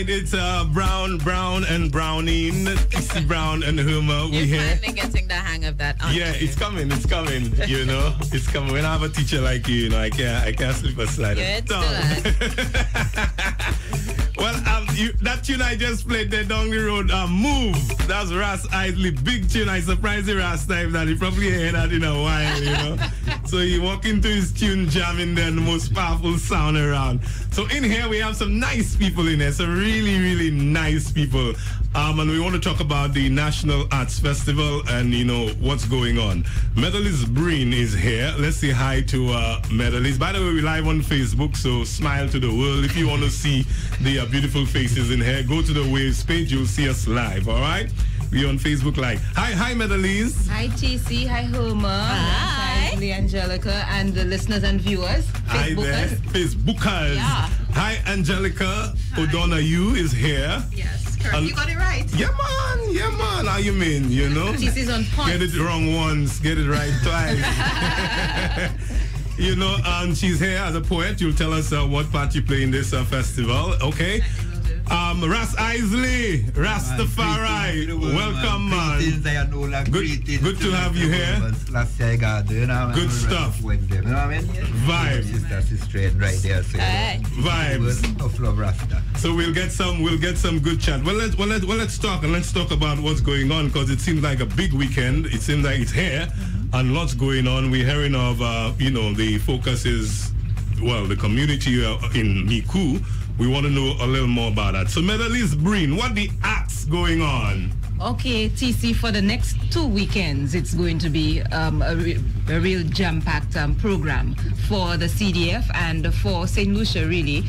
right, it's Brown, and Brownine, Kissy Brown and Humor. You're finally getting the hang of that. Yeah, it's coming. You know, it's coming. When I have a teacher like you, I can't slip a slide. Good. Well, that tune I just played there down the road, Move. That's Ras Isley, big tune. I surprised the Ras time that he probably heard that in a while, you know. So he walked into his tune jamming then the most powerful sound around. So in here we have some nice people in here, some really, really nice people. And we want to talk about the National Arts Festival and, you know, what's going on. Medalist Breen is here. Let's say hi to Medalist. By the way, we're live on Facebook, so smile to the world. If you want to see the beautiful faces in here, go to the Waves page. You'll see us live, all right? We're on Facebook Live. Hi, Medalist. Hi, TC. Hi, Homer. Hi. Hi, Angelica, and the listeners and viewers. Hi there. Facebookers. Yeah. Hi, Angelica. O'Donoghue is here. Yes, correct. You got it right. Yeah, man. How you mean, you know? TC's on point. Get it wrong once, get it right twice. You know, she's here as a poet. You'll tell us what part you play in this festival, okay? Ras Isley, Rastafari, welcome, man. Good to have you here. Good stuff. Vibes. Vibes. So we'll get some good chat. Well, let's talk about what's going on, because it seems like a big weekend. It seems like it's here and lots going on. We're hearing of the focus is, well, the community in Miku. We want to know a little more about that. So, Medalist Breen, what the acts going on? Okay, TC, for the next 2 weekends, it's going to be a real jam-packed program for the CDF and for St. Lucia, really.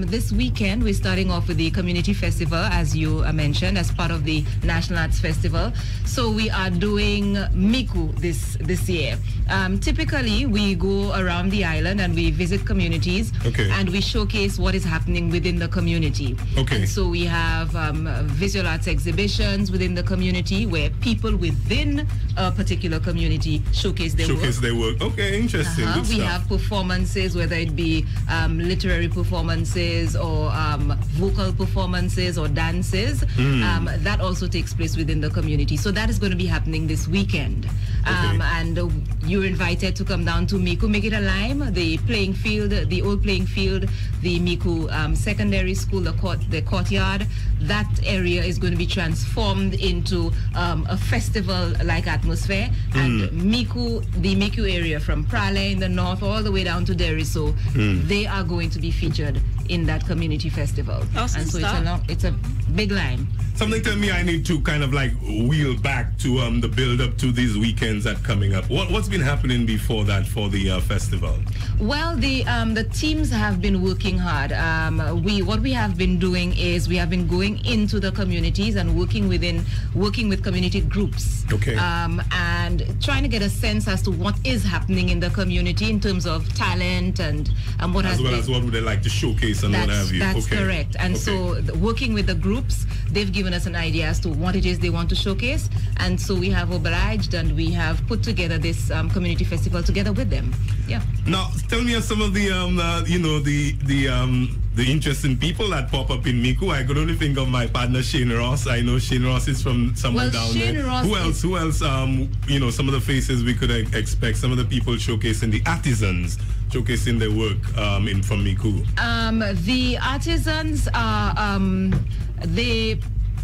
This weekend, we're starting off with the Community Festival, as you mentioned, as part of the National Arts Festival. So we are doing Miku this year. Typically, we go around the island and we visit communities, and we showcase what is happening within the community. And so we have visual arts exhibitions within the community where people within a particular community showcase their work. Okay, interesting. Good we stuff. have performances, whether it be literary performances or vocal performances or dances. That also takes place within the community. So that is going to be happening this weekend. And you're invited to come down to Miku, make it a lime, the playing field, the old playing field, the Miku Secondary School, the courtyard. That area is going to be transformed into a festival-like atmosphere. And Miku, the Miku area from Prale in the north all the way down to Deriso, they are going to be featured in that community festival. Awesome. And so it's a big line. Something tell me I need to kind of like wheel back to the build up to these weekends that coming up. What's been happening before that for the festival? Well, the teams have been working hard. What we have been doing is we have been going into the communities and working with community groups. And trying to get a sense as to what is happening in the community in terms of talent and what as what would they like to showcase and what have you. That's correct. And so working with the groups, they've given us an idea as to what it is they want to showcase, and so we have obliged and we have put together this community festival together with them. Yeah. Now, tell me of some of the the interesting people that pop up in Miku. I could only think of my partner Shane Ross. I know Shane Ross is from somewhere down there. Who else? Some of the faces we could expect. Some of the people showcasing the artisans, showcasing their work from Miku. The artisans are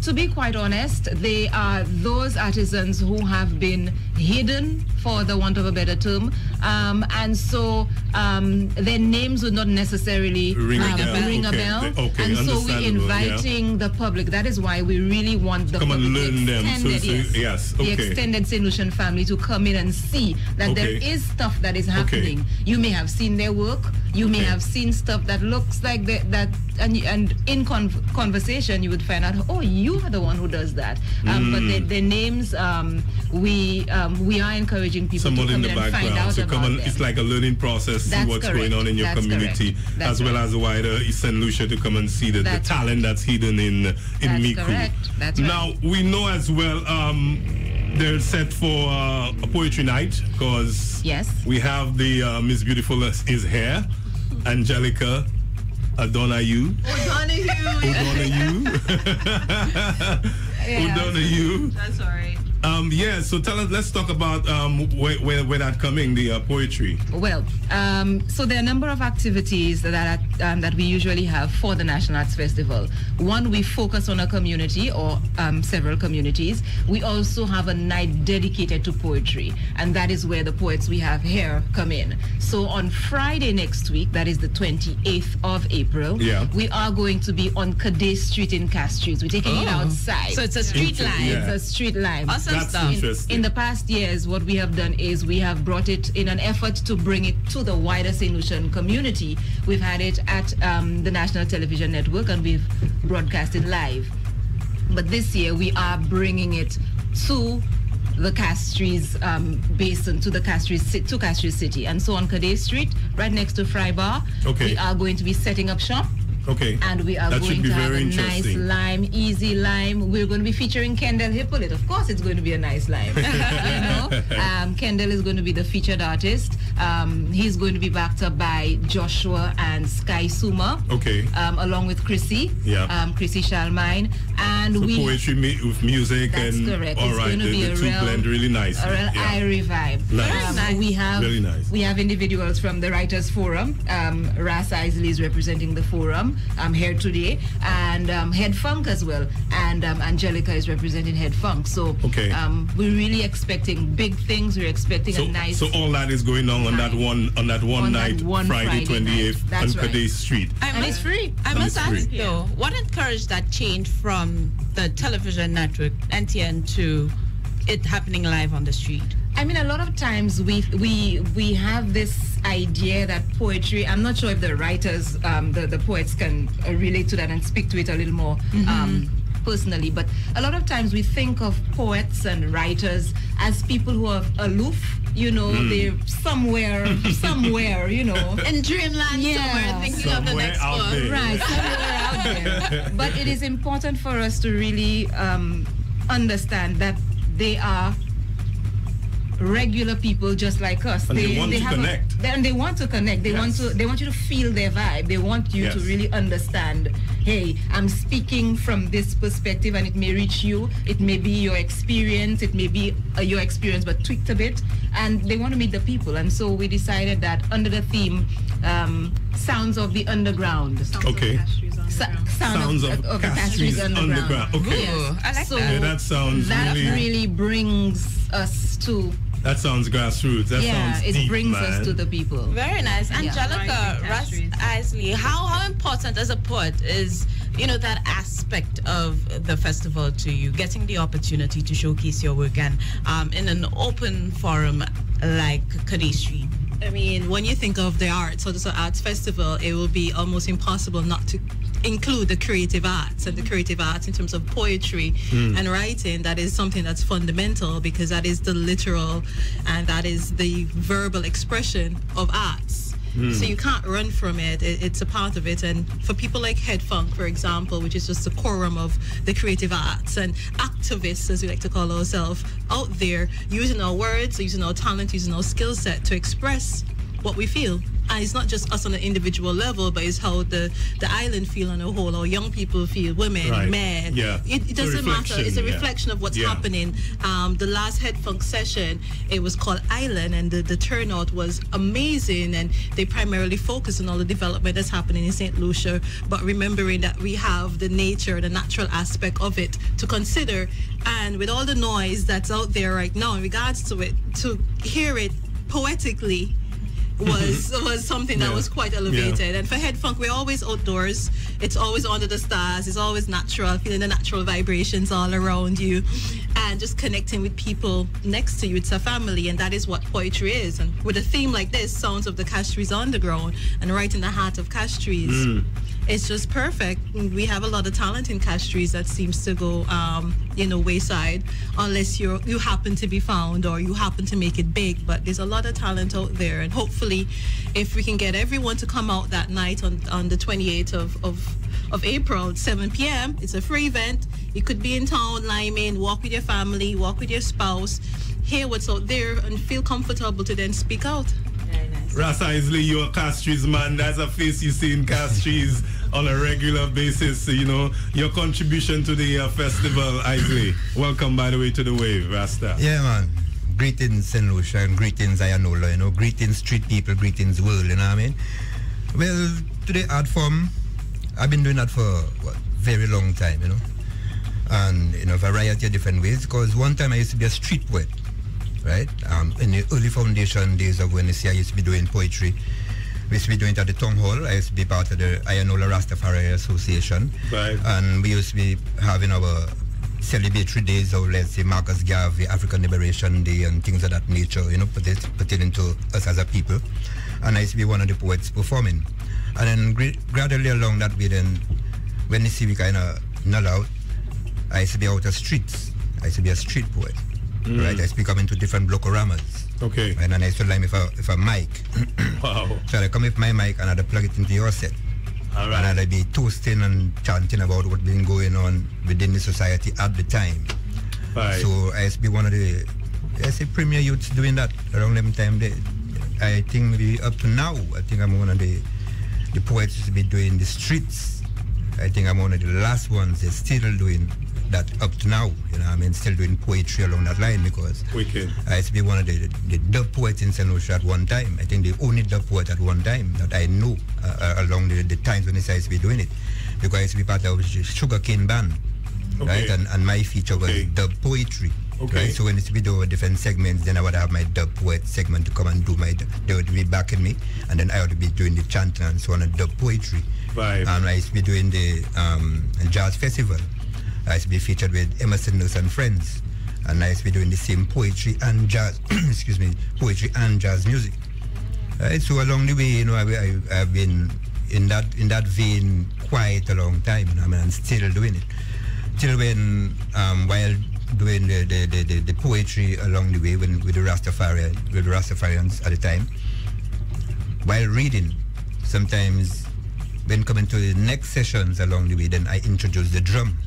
to be quite honest, they are those artisans who have been hidden, for the want of a better term, and so their names would not necessarily ring a bell. And so we're inviting the public. That is why we really want the public, the extended St. Lucian family to come in and see that there is stuff that is happening. You may have seen their work. You may have seen stuff that looks like that, and in conversation you would find out, oh, you are the one who does that. But their names, we are encouraging people to come in and find out about them. It's like a learning process, see what's going on in your community, as well as wider St. Lucia to come and see the talent that's hidden in Miku. That's now, we know as well they're set for a poetry night, because we have the Miss Beautiful is here, Angelica O'Donoghue. Who done you? That's all right. Yeah, so let's talk about where that coming, the poetry. Well, so there are a number of activities that we usually have for the National Arts Festival. One, we focus on a community or several communities. We also have a night dedicated to poetry, and that is where the poets we have here come in. So on Friday next week, that is the 28th of April, we are going to be on Cadet Street in Castries. We're taking it outside. So it's a street line. It's a street line. Awesome That's stuff. interesting. In the past years, what we have done is we have brought it in an effort to bring it to the wider St. Lucian community. We've had it at the National Television Network, and we've broadcasted live. But this year, we are bringing it to the Castries basin, to Castries City. And so on Cadet Street, right next to Fry Bar, we are going to be setting up shop. Okay. And we are going to have a nice lime, easy lime. We're going to be featuring Kendall Hippolyte. Of course, it's going to be a nice lime. Kendall is going to be the featured artist. He's going to be backed up by Joshua and Sky Suma. Okay. Along with Chrissy. Yeah. Chrissy Shalmine. And so poetry with music. That's and correct. All it's right, going to be the a two real, blend really nice. A real Irie vibe. Nice. We have really nice. We have individuals from the Writers Forum. Ras Isley is representing the forum. Here today, and Head Funk as well, and Angelica is representing Head Funk. So we're really expecting big things. We're expecting a nice. So all that is going on that one night, Friday 28th on Cadet Street, and it's free. I must ask though, what encouraged that change from the television network NTN to it happening live on the street? I mean, a lot of times we have this idea that poetry, I'm not sure if the writers, the poets can relate to that and speak to it a little more personally, but a lot of times we think of poets and writers as people who are aloof, they're somewhere, in dreamland somewhere, thinking of the next one. Right, somewhere out there. But it is important for us to really understand that they are regular people just like us. And they want to connect. They want to connect. They want you to feel their vibe. They want you to really understand, hey, I'm speaking from this perspective and it may reach you. It may be your experience. It may be your experience but tweaked a bit. And they want to meet the people. And so we decided that under the theme, Sounds of the Underground. Sounds of the Castries Underground. Okay. Yes. I like so that. That sounds that really brings us to. That sounds grassroots. That sounds deep, it brings man. us to the people. Very nice. Angelica, Russ Isley, how important as a poet is, that aspect of the festival to you, getting the opportunity to showcase your work and in an open forum like Cadet Street? I mean, when you think of the arts or the arts festival, it will be almost impossible not to include the creative arts, and the creative arts in terms of poetry and writing. That is something that's fundamental, because that is the literal and that is the verbal expression of arts. So you can't run from it. It's a part of it. And for people like Head Funk, for example, which is just the quorum of the creative arts and activists, as we like to call ourselves, out there using our words, using our talent, using our skill set to express what we feel. And it's not just us on an individual level, but it's how the island feel on a whole, or young people feel, women, men. Yeah. It doesn't matter. It's a reflection of what's happening. The last Head Funk session, it was called Island, and the turnout was amazing, and they primarily focused on all the development that's happening in St. Lucia, but remembering that we have the nature, the natural aspect of it to consider. And with all the noise that's out there right now in regards to it, to hear it poetically was something that was quite elevated. And for Head Funk, we're always outdoors. It's always under the stars. It's always natural, feeling the natural vibrations all around you and just connecting with people next to you. It's a family, and that is what poetry is. And with a theme like this, Sounds of the Castries Underground, and right in the heart of Castries, it's just perfect. We have a lot of talent in Castries that seems to go, wayside unless you happen to be found or you happen to make it big. But there's a lot of talent out there, and hopefully, if we can get everyone to come out that night on the 28th of April at 7 p.m. It's a free event. You could be in town, Lyman, walk with your family, walk with your spouse, hear what's out there, and feel comfortable to then speak out. Very nice. Ras Isley, you're a Castries man. That's a face you see in Castries on a regular basis, you know, your contribution to the festival, Isley. Welcome, by the way, to the Wave, Rasta. Yeah, man. Greetings, St. Lucia, and greetings, Ayanola, you know, greetings, street people, greetings, world, you know what I mean? Well, to the art form, I've been doing that for a very long time, you know, and in a variety of different ways, because one time I used to be a street poet, right? In the early foundation days of when I used to be doing poetry. We used to be doing it at the town hall. I used to be part of the Ayanola Rastafari Association. Right. And we used to be having our celebratory days of, let's say, Marcus Garvey, African Liberation Day, and things of that nature, you know, pertaining to us as a people. And I used to be one of the poets performing. And then gradually along that way, then, when you see we kind of null out, I used to be out of streets. I used to be a street poet, right? I used to be coming to different blocoramas. Okay. And then I used to line with a mic. Wow. So I'd come with my mic and I'd plug it into your set. All right. And I'd be toasting and chanting about what's been going on within the society at the time. Right. So I used to be one of the, I say, premier youths doing that around them time. I think maybe up to now, I think I'm one of the poets used to be doing the streets. I think I'm one of the last ones that's still doing that up to now, you know, I mean, still doing poetry along that line, because Wicked. I used to be one of the dub poets in St. Lucia at one time. I think the only dub poet at one time that I know along the times when I used to be doing it, because I used to be part of the Sugarcane Band, right? And my feature was dub poetry. Okay. Right? So when I used to be doing different segments, then I would have my dub poet segment to come and do they would be backing me, and then I would be doing the chanting and so on, and dub poetry. Right. And I used to be doing the jazz festival. I used to be featured with Emerson Nurse and Friends, and I used to be doing the same poetry and jazz, excuse me, poetry and jazz music. Right? So along the way, you know, I've been in that vein quite a long time, you know, I mean, I'm still doing it. Till when, while doing the poetry along the way with the Rastafarians at the time, while reading, sometimes when coming to the next sessions along the way, then I introduced the drum.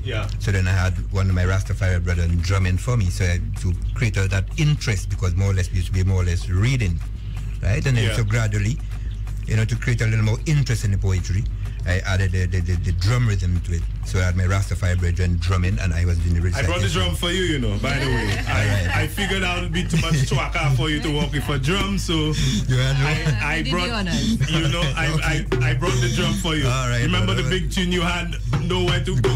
Yeah. So then I had one of my Rastafari brothers drumming for me, so I had to create that interest, because more or less we used to be more or less reading, right? And then so gradually, you know, to create a little more interest in the poetry, I added the drum rhythm to it. So I had my Rastafari brethren drumming, and I was doing the recitation. I brought the drum for you, you know, by the way. I figured out it would be too much twaka for you to walk with a drum, so I brought, you know, I brought the drum for you. All right, remember the big tune you had, nowhere to go,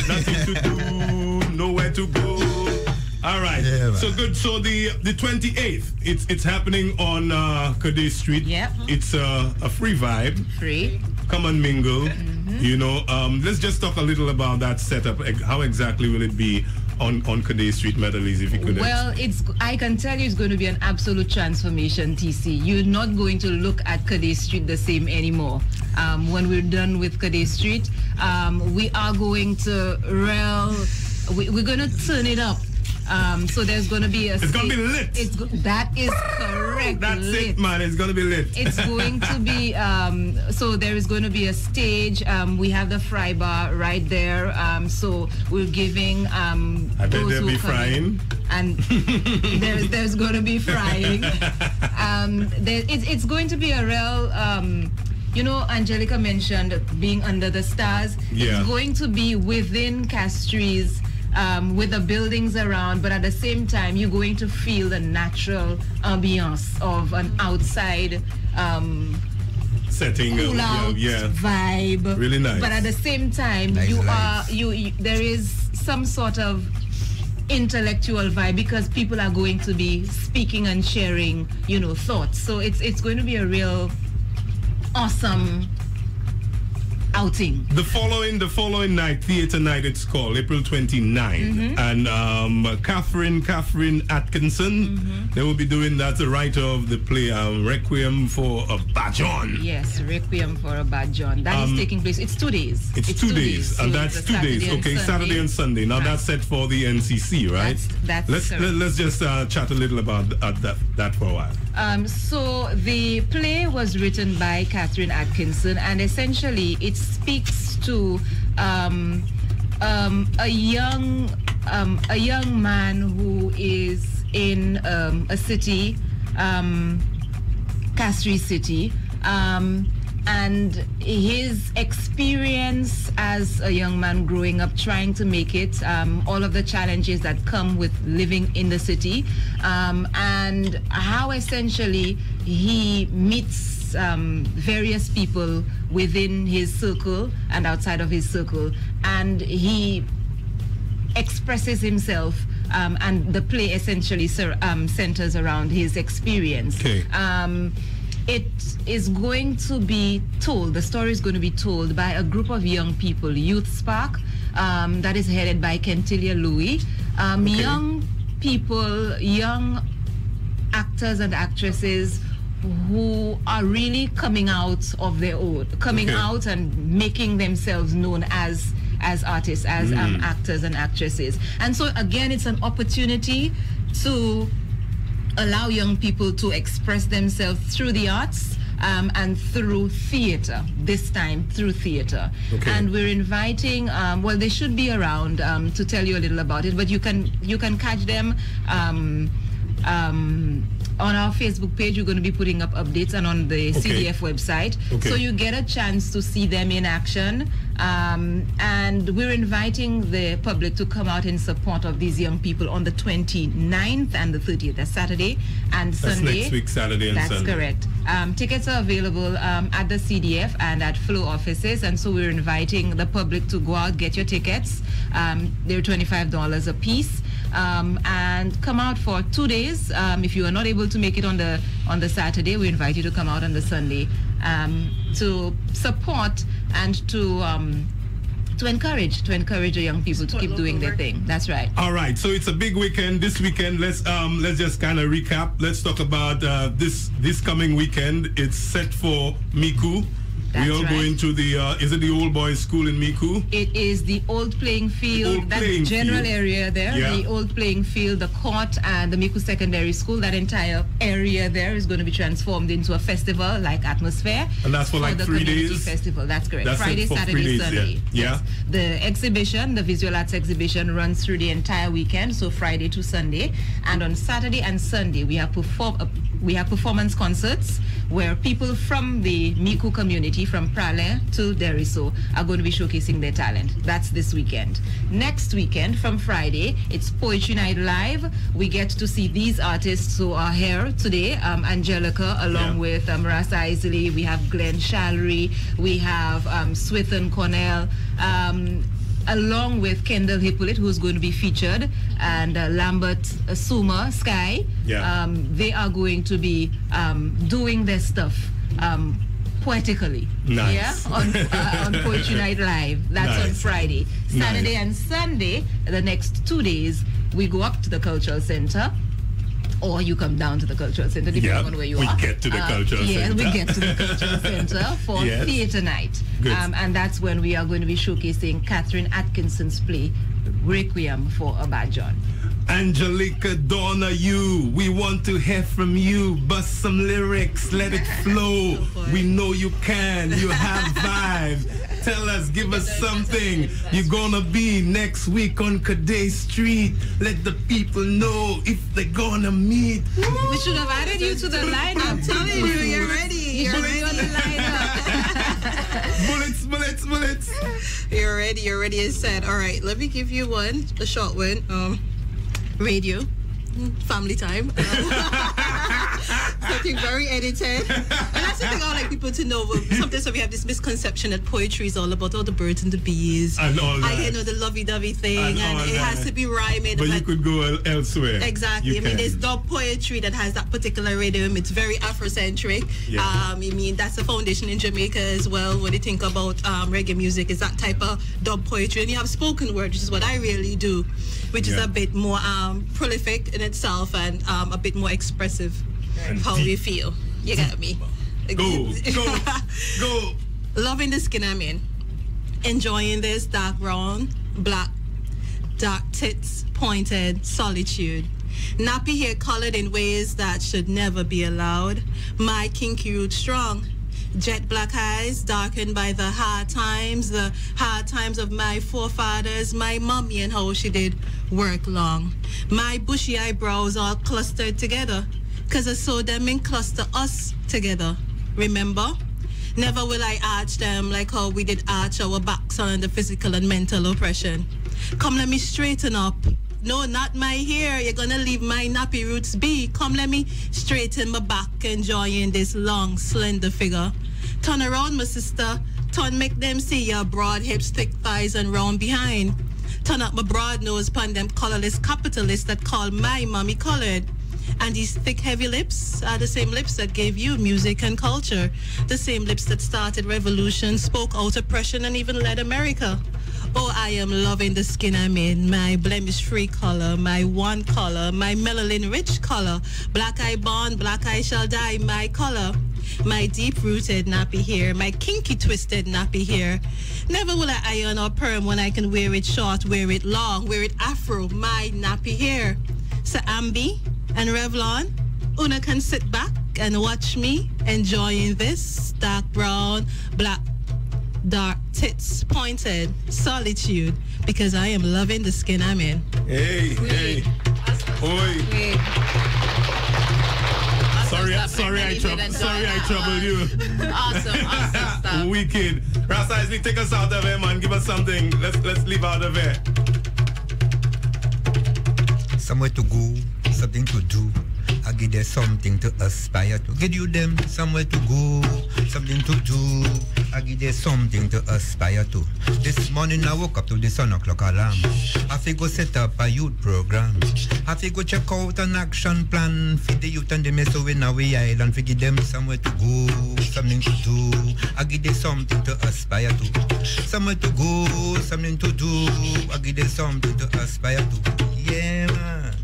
nothing to do, nowhere to go. All right. Yeah, so good. So the 28th, it's happening on Kadee Street. Yeah. It's a free vibe. Free. Come and mingle. You know, let's just talk a little about that setup. How exactly will it be on Kadee Street, Metalese, if you could? Well, I can tell you it's going to be an absolute transformation, TC. You're not going to look at Kadee Street the same anymore. When we're done with Kadee Street, we are going to we're going to turn it up. So there's going to be It's going to be lit. That is correct. That's lit. It, man. It's going to be lit. It's going to be, so there is going to be a stage. We have the fry bar right there. So we're giving I bet they'll be frying. And there's going to be frying. It's going to be a real... you know, Angelica mentioned being under the stars. Yeah. It's going to be within Castries, with the buildings around, but at the same time, you're going to feel the natural ambiance of an outside setting, cool out vibe. Really nice. But at the same time, there is some sort of intellectual vibe, because people are going to be speaking and sharing, you know, thoughts. So it's going to be a real awesome outing. The following night, theater night, it's called April 29th, and Catherine Atkinson, they will be doing that, the writer of the play Requiem for a Bad John. Yes, Requiem for a Bad John. That is taking place. It's 2 days. It's 2 days, and that's 2 days. Okay, Saturday and Sunday. Now that's set for the NCC, right? Let's just chat a little about that for a while. So the play was written by Catherine Atkinson, and essentially it speaks to a young man who is in a city, Castries City, and and his experience as a young man growing up, trying to make it, all of the challenges that come with living in the city, and how essentially he meets various people within his circle and outside of his circle, and he expresses himself, and the play essentially centers around his experience. Okay. It is going to be told, the story is going to be told by a group of young people, Youth Spark, that is headed by Kentilia Louis. Young people, young actors and actresses who are really coming out of their own, out and making themselves known as artists, as actors and actresses. And so again, it's an opportunity to allow young people to express themselves through the arts, and through theater, this time through theater. Okay. And we're inviting, well, they should be around to tell you a little about it, but you can catch them on our Facebook page. We're going to be putting up updates, and on the CDF website. So you get a chance to see them in action. And we're inviting the public to come out in support of these young people on the 29th and the 30th. That's Saturday and Sunday. That's next week, Saturday and Sunday. That's correct. Tickets are available at the CDF and at Flow offices. And so we're inviting the public to go out, get your tickets. They're $25 a piece. And come out for 2 days. If you are not able to make it on the Saturday, we invite you to come out on the Sunday to support and to encourage the young people to keep doing their thing. That's right. All right, so it's a big weekend. This weekend, let's just kind of recap. Let's talk about this coming weekend. It's set for Miku. That's we are going to the, is it the old boys school in Miku? It is the old playing field, that general area there, the old playing field, the court, and the Miku Secondary School. That entire area there is going to be transformed into a festival-like atmosphere. And that's for like the 3 community days? Festival, that's correct. That's Friday, Saturday, Sunday. Yeah. The exhibition, the visual arts exhibition, runs through the entire weekend, so Friday to Sunday. And on Saturday and Sunday, we have performance concerts where people from the Miku community, from Prale to Deriso, are going to be showcasing their talent. That's this weekend. Next weekend, from Friday, it's Poetry Night Live. We get to see these artists who are here today. Angelica, along with Ras Isley. We have Glenn Shalry. We have Swithin Cornell. Along with Kendall Hippolyte, who's going to be featured, and Lambert Suma Sky. They are going to be doing their stuff poetically. Nice. On Poetry Night Live. That's on Friday. Saturday and Sunday, the next 2 days, we go up to the Cultural Center, or you come down to the Cultural Center, depending on where you are. We get to the Cultural Center. Yeah, we get to the Cultural Center for theater night. And that's when we are going to be showcasing Catherine Atkinson's play, Requiem for a Bad John. Angelica, Donna, we want to hear from you. Bust some lyrics, let it flow. We know you can, you have vibe. Tell us, give us something. You're gonna be next week on Cadet Street. Let the people know if they're gonna meet. We should have added you to the lineup. I'm telling you, you're ready. You're ready on the lineup. Bullets. You're ready as said. All right, let me give you one, a short one. Radio, family time. Something very edited. And that's the thing I would like people to know. Sometimes we have this misconception that poetry is all about all the birds and the bees. And all that. I know the lovey-dovey thing, and it has to be rhyming. But you could go elsewhere. Exactly. I mean, there's dub poetry that has that particular rhythm. It's very Afrocentric. I mean, that's the foundation in Jamaica as well. When you think about reggae music, is that type of dub poetry. And you have spoken word, which is what I really do, which is a bit more prolific in itself and a bit more expressive of how we feel. You get me? Go. Loving the skin I'm in. Enjoying this dark brown, black, dark tits, pointed, solitude. Nappy hair colored in ways that should never be allowed. My kinky root strong. Jet black eyes darkened by the hard times of my forefathers, my mommy and how she did work long. My bushy eyebrows all clustered together, 'cause I saw them and cluster us together. Remember? Never will I arch them like how we did arch our backs under physical and mental oppression. Come, let me straighten up. No, not my hair. You're gonna leave my nappy roots be. Come, let me straighten my back, enjoying this long, slender figure. Turn around, my sister. Turn, make them see your broad hips, thick thighs, and round behind. Turn up my broad nose pon them colorless capitalists that call my mommy colored. And these thick, heavy lips are the same lips that gave you music and culture. The same lips that started revolution, spoke out oppression, and even led America. Oh, I am loving the skin I'm in, my blemish-free color, my one color, my melanin-rich color. Black eye born, black eye shall die, my color. My deep-rooted nappy hair, my kinky twisted nappy hair. Never will I iron or perm when I can wear it short, wear it long, wear it afro, my nappy hair. So Ambi and Revlon, Una can sit back and watch me enjoying this dark brown, black, dark tits pointed solitude, because I am loving the skin I'm in. Hey, hey. Oi. Sorry, I troubled you. Awesome stuff. Wicked. Rasta Isley, take us out of here, man. Give us something. Let's leave out of here. Somewhere to go, something to do. I give them something to aspire to. Give you them somewhere to go, something to do. I give them something to aspire to. This morning I woke up to the sun o'clock alarm. I have to go set up a youth program. I have to go check out an action plan. Feed the youth and the mess away in our island. To give them somewhere to go, something to do. I give them something to aspire to. Somewhere to go, something to do. I give them something to aspire to. Yeah, man.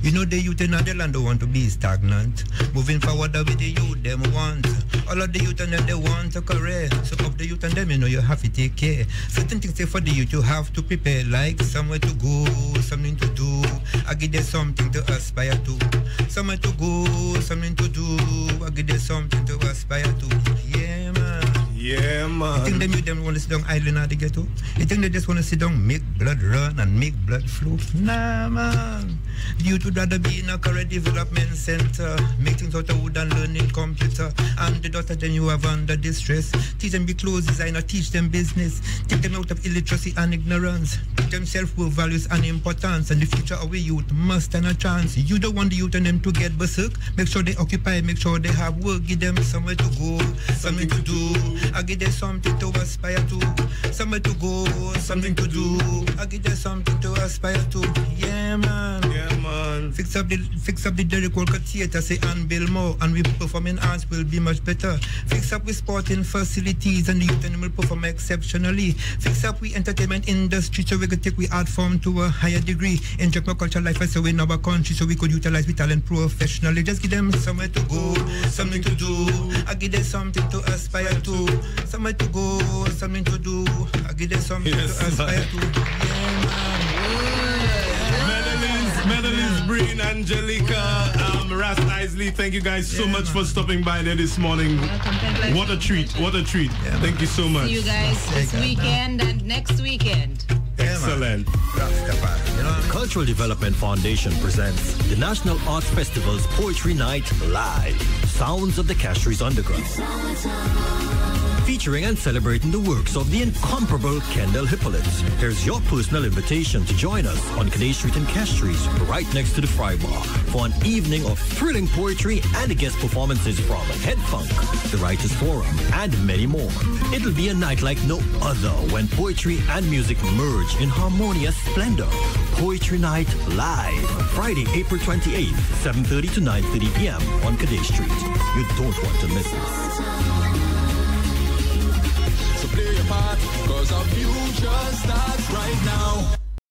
You know the youth in the land don't want to be stagnant. Moving forward with the youth them want. All of the youth and them they want a career. So of the youth and them, you know you have to take care. Certain things say for the youth you have to prepare. Like somewhere to go, something to do. I give them something to aspire to. Somewhere to go, something to do. I give them something to aspire to. Yeah, man. Yeah, man. You think them you want to sit down idle at the ghetto? You think they just want to sit down, make blood run and make blood flow? Nah, man. You would rather be in a career development center, make things out of wood and learning computer. And the daughter then you have under distress. Teach them be clothes designer, teach them business. Take them out of illiteracy and ignorance. Teach them self-worth, values and importance. And the future of our youth must stand a chance. You don't want the youth and them to get berserk. Make sure they occupy, make sure they have work. Give them somewhere to go, something to do. I give them something to aspire to. Somewhere to go, something to do. I give them something to aspire to. Yeah, man. Yeah, man. Fix up the Derrick Walker Theatre, say and build more, and we performing arts will be much better. Fix up with sporting facilities, and the youth and will perform exceptionally. Fix up with entertainment industry, so we could take we art form to a higher degree. Inject more cultural life so in our country, so we could utilize we talent professionally. Just give them somewhere to go, something to do. I give them something to aspire to. Somewhere to go, something to do. I give them something to aspire to. Yeah, man. Medalist Breen, Angelica, Ras Isley, thank you guys so much for stopping by there this morning. What a treat, what a treat. Yeah, thank you so much. See you guys this weekend and next weekend. Excellent. The Cultural Development Foundation presents the National Arts Festival's Poetry Night live. Sounds of the Castries Underground. Featuring and celebrating the works of the incomparable Kendall Hippolyte. Here's your personal invitation to join us on Cadet Street in Castries, right next to the Fry Bar, for an evening of thrilling poetry and guest performances from Head Funk, the Writers Forum, and many more. It'll be a night like no other when poetry and music merge in harmonious splendor. Poetry Night live, Friday, April 28th, 7:30 to 9:30 p.m. on Cadet Street. You don't want to miss it. Play your part, cause our future starts right now.